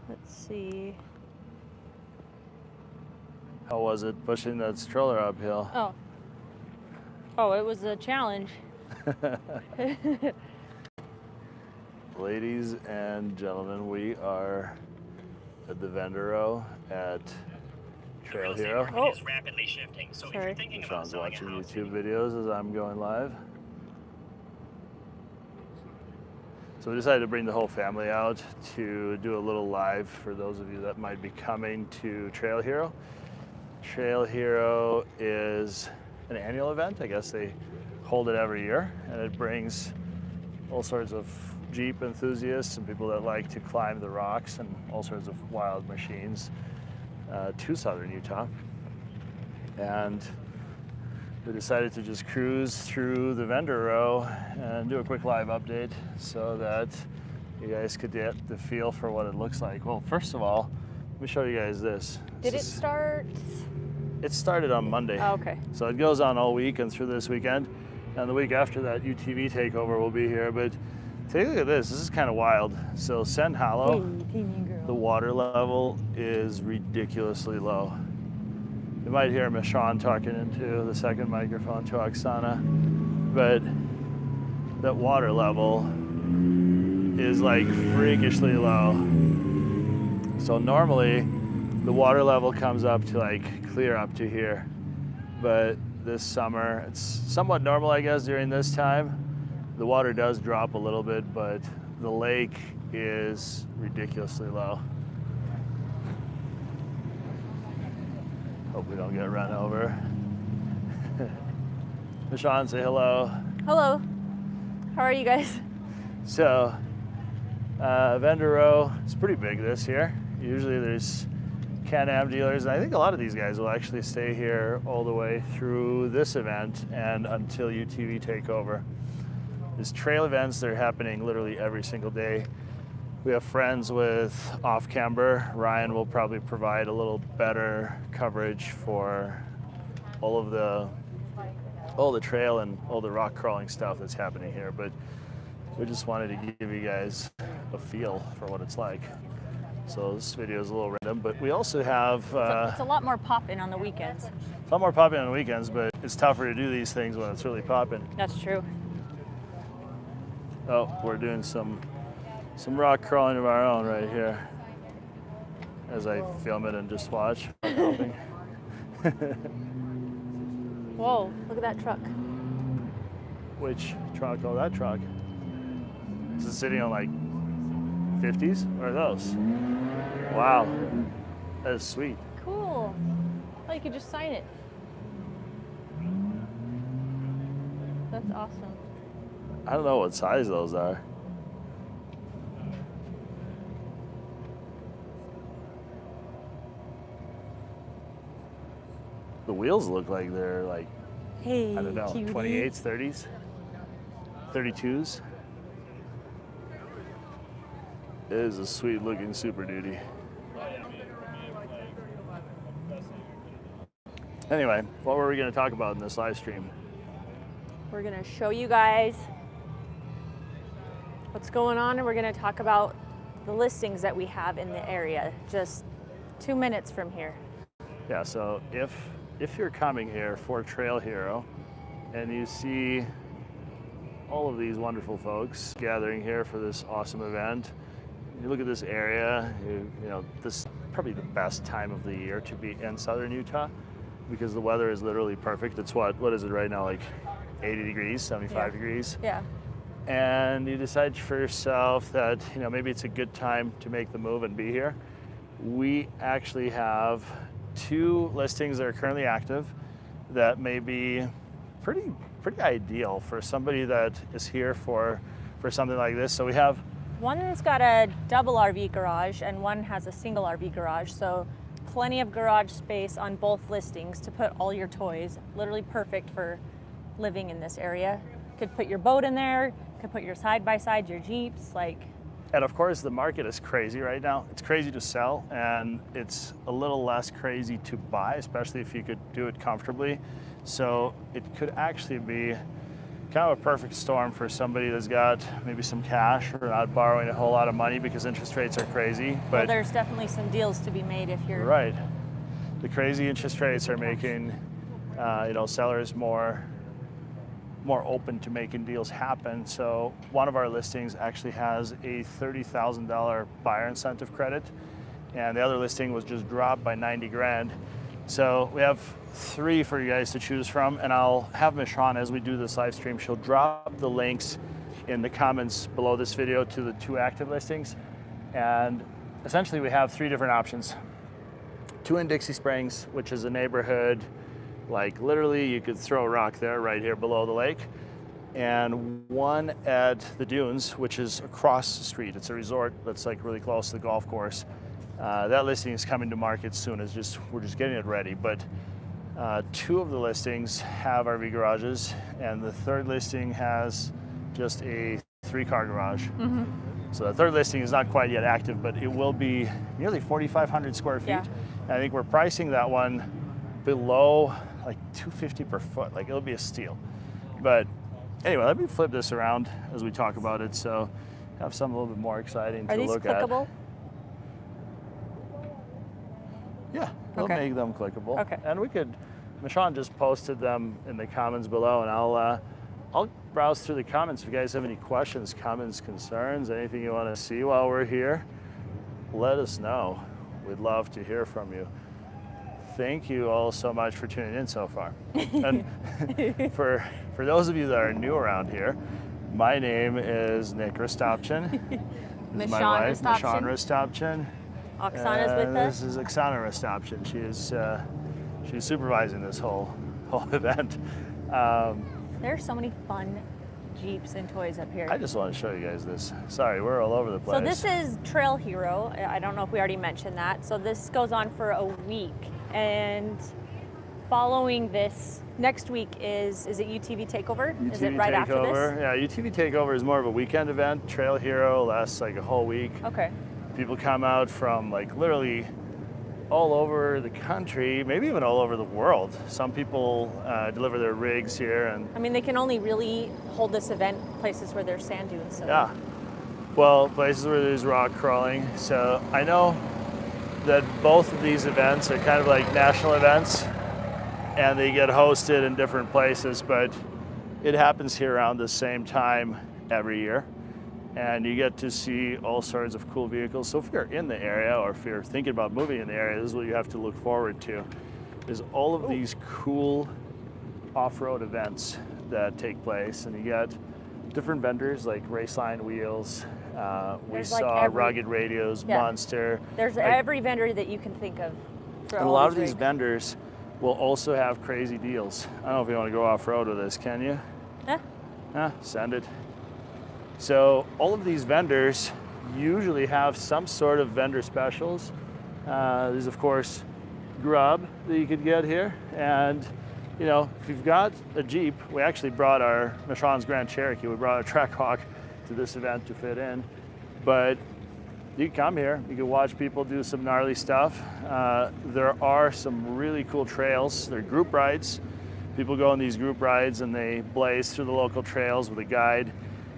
Let's see. How was it pushing that stroller uphill? Oh, it was a challenge. Ladies and gentlemen, we are at the vendor row at Trail Hero. Oh, is rapidly shifting, so if sorry. you're thinking about Michon's selling watching a house, YouTube videos as I'm going live. So we decided to bring the whole family out to do a little live for those of you that might be coming to Trail Hero. Trail Hero is an annual event. I guess they hold it every year, and it brings all sorts of Jeep enthusiasts and people that like to climb the rocks and all sorts of wild machines to southern Utah. And we decided to just cruise through the vendor row and do a quick live update so that you guys could get the feel for what it looks like. Well, first of all, let me show you guys this. Did it start? It started on Monday. Oh, okay. So it goes on all week and through this weekend. And the week after that, UTV takeover will be here. But take a look at this. This is kind of wild. So Sand Hollow, the water level is ridiculously low. You might hear Michon talking into the second microphone to Oksana, but that water level is like freakishly low. So normally the water level comes up to like clear up to here, but this summer it's somewhat normal, I guess, during this time. The water does drop a little bit, but the lake is ridiculously low. Hope we don't get run over. Michon, say hello. Hello. How are you guys? So, vendor row is pretty big this year. Usually there's Can-Am dealers, and I think a lot of these guys will actually stay here all the way through this event and until UTV takeover. There's trail events that are happening literally every single day. We have friends with Off-Camber. Ryan will probably provide a little better coverage for all the trail and all the rock crawling stuff that's happening here. But we just wanted to give you guys a feel for what it's like. So this video is a little random, but we also have... It's a lot more poppin' on the weekends. It's a lot more popping on the weekends, but it's tougher to do these things when it's really popping. That's true. Oh, we're doing some rock crawling of our own right here as I film it and just watch. Whoa, look at that truck. Which truck? Oh, that truck. Is it sitting on like 50s? What are those? Wow, that is sweet. Cool. Oh, you could just sign it. That's awesome. I don't know what size those are. The wheels look like they're like, Hey, I don't know, cutie. 28s, 30s, 32s. It is a sweet looking Super Duty. Anyway, what were we going to talk about in this live stream? We're gonna show you guys what's going on, and we're gonna talk about the listings that we have in the area, just 2 minutes from here. Yeah, so if you're coming here for Trail Hero and you see all of these wonderful folks gathering here for this awesome event, you look at this area, you know, this is probably the best time of the year to be in southern Utah because the weather is literally perfect. It's what is it right now, like 80 degrees, 75 degrees? Yeah. And you decide for yourself that, you know, maybe it's a good time to make the move and be here. We actually have 2 listings that are currently active that may be pretty ideal for somebody that is here for something like this. So we have... One's got a double RV garage and one has a single RV garage, so plenty of garage space on both listings to put all your toys. Literally perfect for living in this area. Could put your boat in there, could put your side-by-side, your Jeeps, like... And of course, the market is crazy right now. It's crazy to sell, and it's a little less crazy to buy, especially if you could do it comfortably. So it could actually be kind of a perfect storm for somebody that's got maybe some cash or not borrowing a whole lot of money because interest rates are crazy. But well, there's definitely some deals to be made if you're right. The crazy interest rates are making sellers more open to making deals happen. So one of our listings actually has a $30,000 buyer incentive credit, and the other listing was just dropped by 90 grand. So we have 3 for you guys to choose from, and I'll have Michon, as we do this live stream, she'll drop the links in the comments below this video to the 2 active listings. And essentially we have 3 different options. 2 in Dixie Springs, which is a neighborhood, like literally you could throw a rock there right here below the lake. And 1 at the Dunes, which is across the street. It's a resort that's like really close to the golf course. That listing is coming to market soon. We're just getting it ready. But 2 of the listings have RV garages, and the 3rd listing has just a 3-car garage. Mm-hmm. So the 3rd listing is not quite yet active, but it will be nearly 4,500 square feet. Yeah. And I think we're pricing that one below like $250 per foot. Like, it'll be a steal. But anyway, let me flip this around as we talk about it. So have something a little bit more exciting to look at. Are these clickable? Yeah, we'll make them clickable. Okay. And Michon just posted them in the comments below, and I'll browse through the comments. If you guys have any questions, comments, concerns, anything you want to see while we're here, let us know. We'd love to hear from you. Thank you all so much for tuning in so far. And for those of you that are new around here, my name is Nick Rastopchin. This is my wife, Michon Rastopchin. Oksana's with us. This is Oksana Rastopchin. She's supervising this whole event. There's so many fun Jeeps and toys up here. I just want to show you guys this. Sorry, we're all over the place. So this is Trail Hero. I don't know if we already mentioned that. So this goes on for a week. And following this, next week is it UTV Takeover? UTV is it right Takeover. after this? Yeah, UTV Takeover is more of a weekend event. Trail Hero lasts like a whole week. Okay. People come out from like literally all over the country, maybe even all over the world. Some people deliver their rigs here, and I mean, they can only really hold this event places where there's sand dunes. So. yeah, well, places where there's rock crawling. So I know that both of these events are kind of like national events, and they get hosted in different places, but it happens here around the same time every year. And you get to see all sorts of cool vehicles. So if you're in the area, or if you're thinking about moving in the area, this is what you have to look forward to, is all of these cool off-road events that take place. And you get different vendors like Raceline Wheels, we saw Rugged Radios, Monster. There's every vendor that you can think of. And a lot of these vendors will also have crazy deals. I don't know if you want to go off-road with this, can you? Yeah, send it. So all of these vendors usually have some sort of vendor specials. There's of course grub that you could get here, and you know, if you've got a Jeep, we actually brought our Michon's Grand Cherokee, we brought a Trackhawk to this event to fit in, but you can come here, you can watch people do some gnarly stuff. There are some really cool trails. They're group rides. People go on these group rides and they blaze through the local trails with a guide.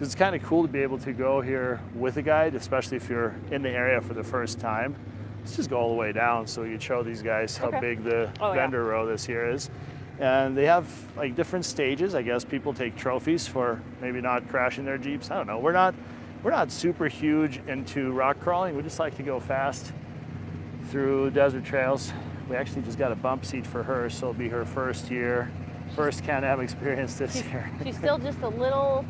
It's kind of cool to be able to go here with a guide, especially if you're in the area for the first time. Let's just go all the way down so you show these guys how big the vendor row this here is. And they have like different stages. I guess people take trophies for maybe not crashing their Jeeps. I don't know. We're not super huge into rock crawling. We just like to go fast through desert trails. We actually just got a bump seat for her, so it'll be her first Can-Am experience this year. She's still just a little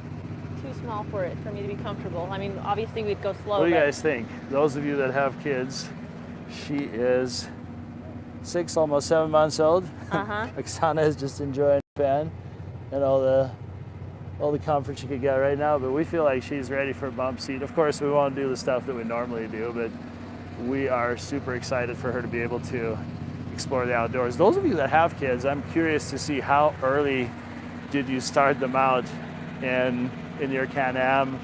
too small for me to be comfortable. I mean, obviously we'd go slow. What do you guys think? Those of you that have kids, she is 6, almost 7 months old. Oksana is just enjoying the fan and all the comfort she could get right now, but we feel like she's ready for a bump seat. Of course, we won't do the stuff that we normally do, but we are super excited for her to be able to explore the outdoors. Those of you that have kids, I'm curious to see how early did you start them out in your Can-Am,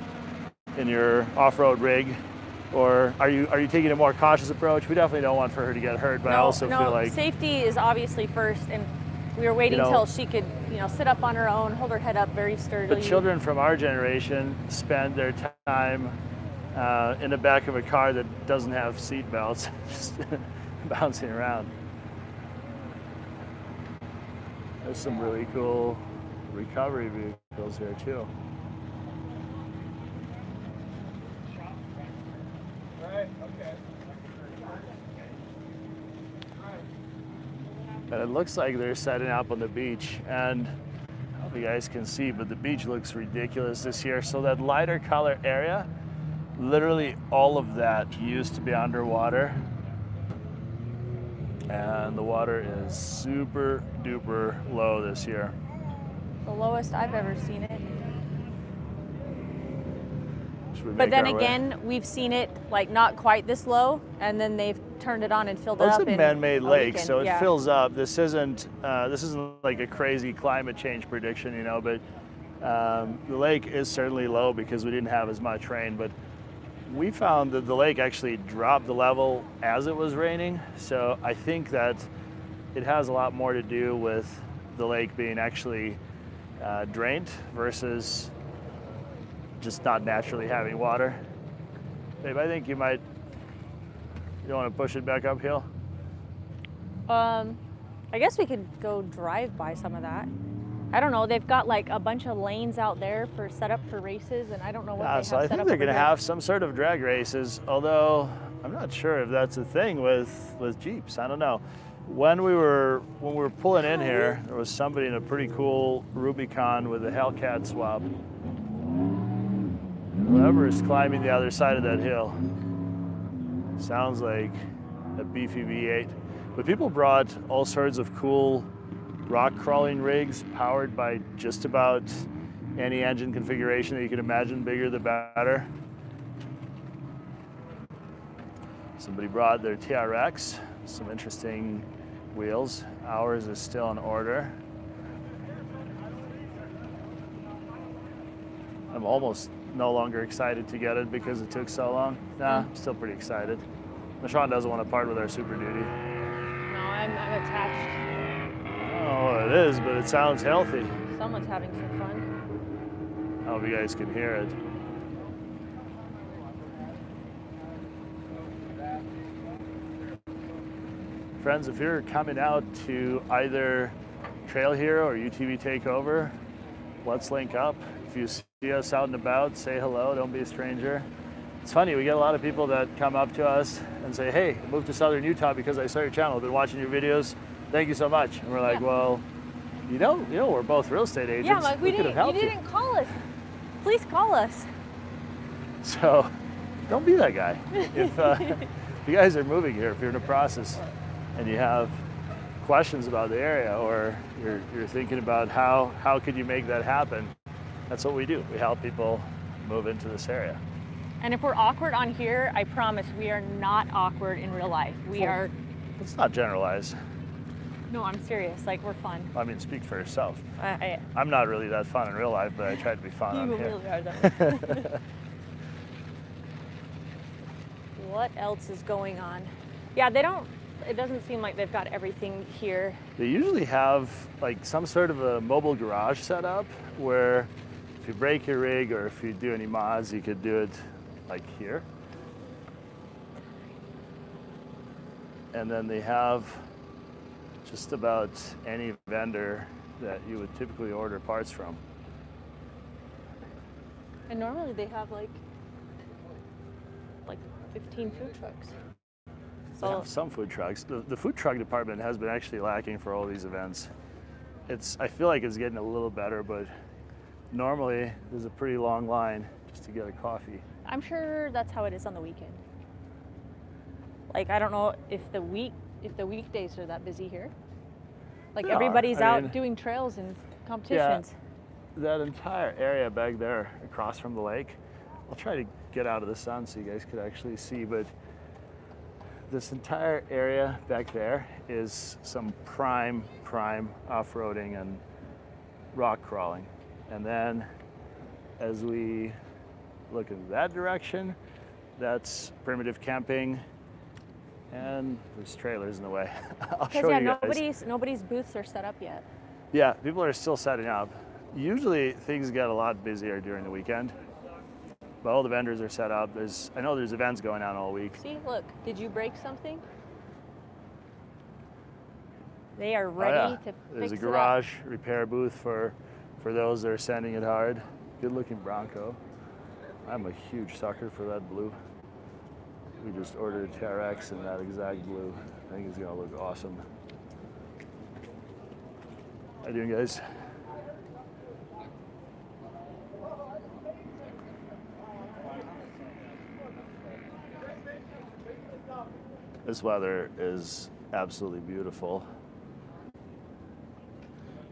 in your off-road rig, or are you taking a more cautious approach? We definitely don't want for her to get hurt, but I also feel like safety is obviously first, and we were waiting till she could you know, sit up on her own, hold her head up very sturdily. The children from our generation spend their time in the back of a car that doesn't have seat belts, just bouncing around. There's some really cool recovery vehicles here too. And it looks like they're setting up on the beach, and I don't know if you guys can see, but the beach looks ridiculous this year. So that lighter color area, literally all of that used to be underwater, and the water is super duper low this year. The lowest I've ever seen it. But then again, we've seen it like not quite this low, and then they've turned it on and filled it up. It's a man-made lake, so it yeah. fills up. This isn't like a crazy climate change prediction, you know. But the lake is certainly low because we didn't have as much rain. But we found that the lake actually dropped the level as it was raining. So I think that it has a lot more to do with the lake being actually drained versus just not naturally having water. Babe, I think you might, you want to push it back uphill? I guess we could go drive by some of that. I don't know, they've got like a bunch of lanes out there for set up for races, and I don't know what they have so I set think up they're over going to here. have some sort of drag races, although I'm not sure if that's a thing with Jeeps. I don't know. When we were pulling in here, there was somebody in a pretty cool Rubicon with a Hellcat swap. Whoever is climbing the other side of that hill sounds like a beefy V8. But people brought all sorts of cool rock crawling rigs powered by just about any engine configuration that you can imagine, bigger the better. Somebody brought their TRX, some interesting wheels. Ours is still in order. I'm almost no longer excited to get it because it took so long. Nah, I'm still pretty excited. Michon doesn't want to part with our Super Duty. No, I'm attached. Oh, it is, but it sounds healthy. Someone's having some fun. I hope you guys can hear it. Friends, if you're coming out to either Trail Hero or UTV Takeover, let's link up. If you see us out and about, say hello, don't be a stranger. It's funny, we get a lot of people that come up to us and say, hey, I moved to Southern Utah because I saw your channel, I've been watching your videos, thank you so much. And we're like, well, you know, we're both real estate agents. Yeah, like we could have helped you didn't call us. Please call us. So don't be that guy. If you guys are moving here, if you're in a process and you have questions about the area, or you're thinking about how could you make that happen, that's what we do. We help people move into this area. And if we're awkward on here, I promise we are not awkward in real life. We are. Let's not generalize. No, I'm serious. Like, we're fun. I mean, speak for yourself. I'm not really that fun in real life, but I try to be fun on you here. really are, though. What else is going on? Yeah, it doesn't seem like they've got everything here. They usually have like some sort of a mobile garage set up where if you break your rig or if you do any mods, you could do it like here. And then they have just about any vendor that you would typically order parts from. And normally they have like 15 food trucks. They have some food trucks. The food truck department has been actually lacking for all these events. I feel like it's getting a little better, but normally there's a pretty long line just to get a coffee. I'm sure that's how it is on the weekend. Like, I don't know if the weekdays are that busy here. Like, No, everybody's I out mean, doing trails and competitions. Yeah, that entire area back there across from the lake, I'll try to get out of the sun so you guys could actually see, but this entire area back there is some prime off-roading and rock crawling. And then as we look in that direction, that's primitive camping, and there's trailers in the way. I'll show you guys. Nobody's booths are set up yet. Yeah, people are still setting up. Usually things get a lot busier during the weekend, but all the vendors are set up. I know there's events going on all week. See, look, did you break something? They are Oh, ready yeah. to There's a fix garage repair booth for those that are sanding it hard. Good looking Bronco. I'm a huge sucker for that blue. We just ordered a TRX in that exact blue. I think it's gonna look awesome. How you doing, guys? This weather is absolutely beautiful.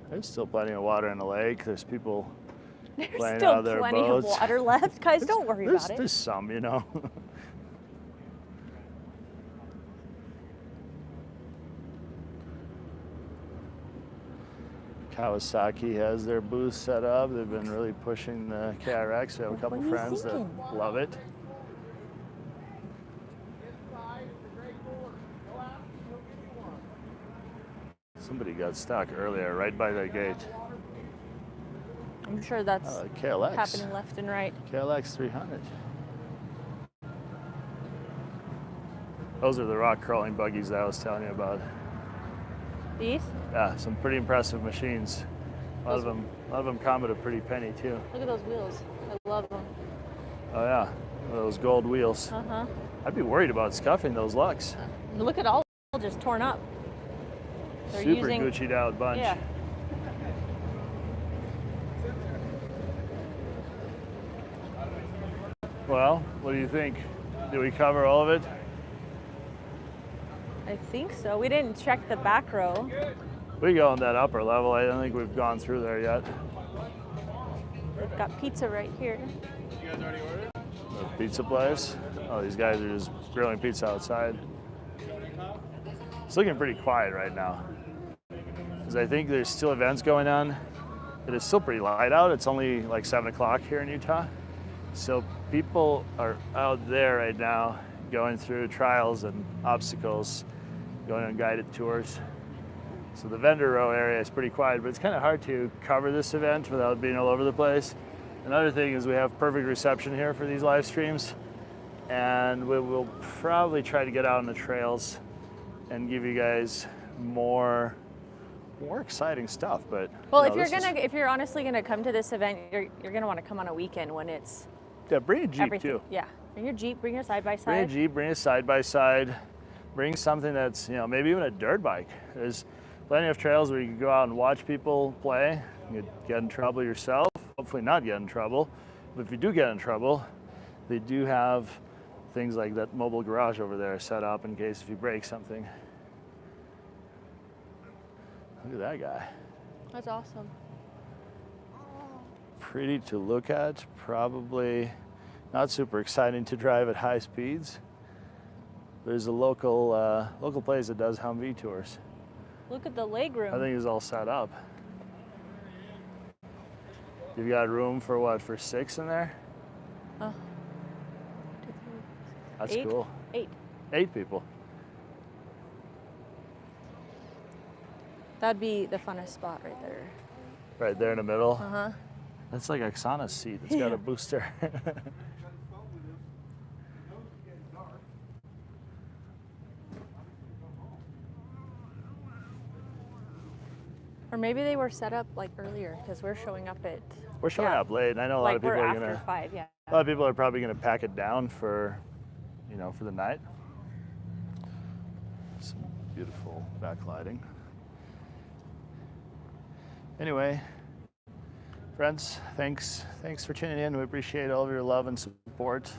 There's still plenty of water in the lake. There's people There's playing still out of their plenty boats. of water left. Guys, don't worry about it. There's some, you know. Kawasaki has their booth set up. They've been really pushing the KRX. We have a couple What are you friends that thinking? love it. Somebody got stuck earlier right by the gate. I'm sure that's KLX. happening left and right. KLX 300. Those are the rock crawling buggies that I was telling you about. These? Yeah, some pretty impressive machines. A lot of them come at a pretty penny too. Look at those wheels. I love them. Oh yeah, those gold wheels. Uh-huh. I'd be worried about scuffing those Lux. Look at all just torn up. They're Super using, Gucci'd out bunch. Yeah. Well, what do you think? Did we cover all of it? I think so. We didn't check the back row. We go on that upper level. I don't think we've gone through there yet. We've got pizza right here. The pizza place. Oh, these guys are just grilling pizza outside. It's looking pretty quiet right now, because I think there's still events going on. It is still pretty light out. It's only like 7 o'clock here in Utah. So people are out there right now going through trials and obstacles, going on guided tours. So the vendor row area is pretty quiet, but it's kind of hard to cover this event without being all over the place. Another thing is we have perfect reception here for these live streams, and we will probably try to get out on the trails and give you guys more exciting stuff. But well, if you're honestly gonna come to this event, you're gonna want to come on a weekend when it's bring a Jeep everything. too. Yeah, bring your Jeep, bring your side by Bring a side. Jeep, bring a side by side, bring something that's, maybe even a dirt bike. There's plenty of trails where you can go out and watch people play. You get in trouble yourself, hopefully not get in trouble. But if you do get in trouble, they do have things like that mobile garage over there set up in case if you break something. Look at that guy. That's awesome. Pretty to look at, probably not super exciting to drive at high speeds. There's a local place that does Humvee tours. Look at the leg room. I think it's all set up. You've got room for what, for 6 in there? That's Eight? cool. 8. 8 people. That'd be the funnest spot right there. Right there in the middle. Uh-huh. That's like Oksana's seat. It's got a booster. Or maybe they were set up like earlier because we're showing up at. We're showing up late, and I know a lot Like of people we're are after gonna. 5, yeah. A lot of people are probably gonna pack it down for, for the night. Some beautiful backlighting. Anyway, friends, thanks for tuning in. We appreciate all of your love and support.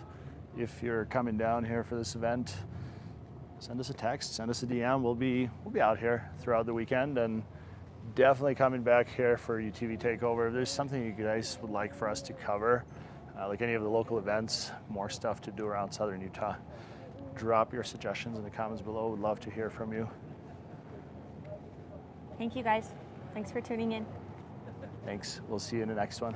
If you're coming down here for this event, send us a text, send us a DM. We'll be out here throughout the weekend, and definitely coming back here for UTV Takeover. If there's something you guys would like for us to cover, like any of the local events, more stuff to do around Southern Utah, drop your suggestions in the comments below. We'd love to hear from you. Thank you guys. Thanks for tuning in. Thanks. We'll see you in the next one.